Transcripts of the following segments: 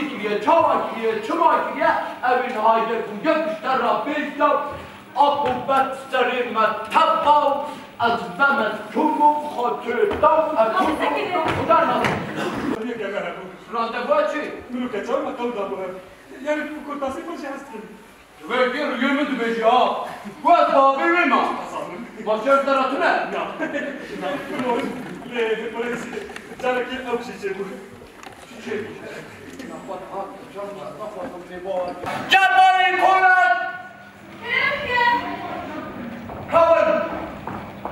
kiriye, çava kiriye, çıma kiriye, evin hayde kunge kuşlar Rabbizde, akubet serime tebbav, az vemet kumum hatırdav, kumum kudar nasıl? Niye gelene bu? Randevu açı. Bunu kaçar bakalım da bu. Yani bu kurtası bir şey hastır. Ve bir rüyümü dübeci ha. Bu az babi verme. Başarı taratı ne? Ya. Le, polisi. Canı ki ne şişe bu? Şişe. Cemal'in Koran! Kavun!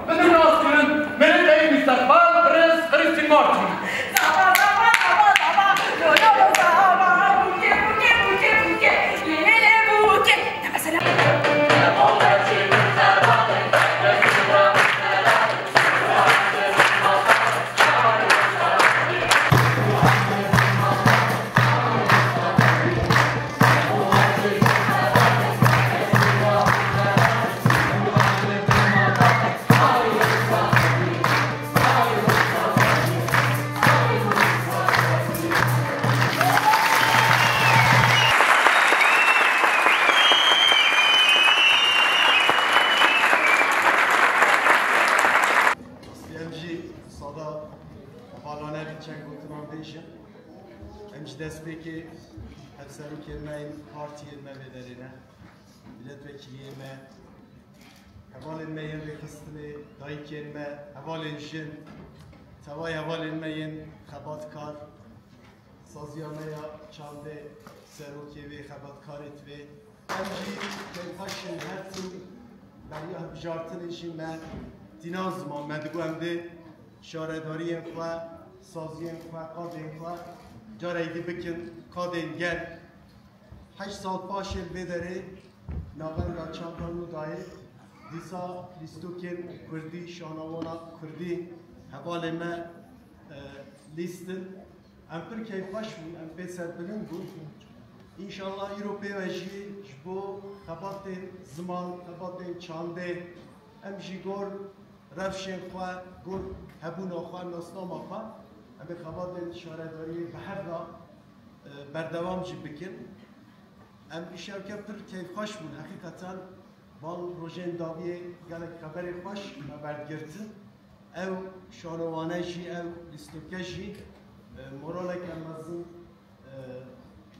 Bizim Nasır'ın Melek Müstakbal Prens Christine Martin. Destpeki Efseru Kelime'nin partiyelme velerine, milletvekiliyeme, heval etmeyin ve kıstını, dayı kelime, heval edişin, tavay heval etmeyin, xebatkar, saziyamaya çande, seruki ve xebatkar et ve emci, kenfaşın her tüm ben bijartın için ben dinazman, ben digu emde şaredariyen ve saziyen ve kadın ve جارایدی بکن کادین گل 8 سال پاش بدره ناغن را چاپانو دای دیسا لیستوکن کردی شانوانا کردی حوال ما لیستن ام پر کی خوش بود ام پی سربلن بود انشالله ایروپی و جی جبو خبات زمان خبات چانده ام جی گور رفشن خوا گور هبون خوا نسنام خوا به خبات شارداری به هر را بردوام جی بکن ام ایشان که پر کیف خوش بود حقیقتا وان روژن داویه گله خبر خوش ما بردگرتن او شانوانه جی او لیستوکه جی موراله که مزن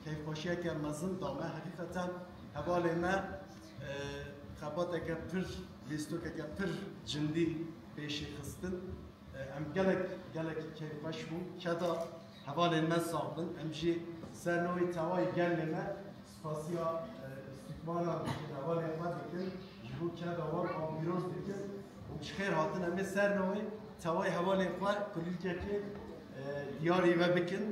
کیف خوشیه که مزن دامه حقیقتا حوال ما خبات که پر لیستوکه که پر جندی پیشی خستن ام گلک کیف خوش بود کدا حوال ما صابن ام جی سرنوی توای گل ما سپاسیا استقبالا حوال ما بکن جبو کدا وان آمیروز بکن و بخیر هاتن ام سرنوی توای حوال ما کلیل که دیاری و بکن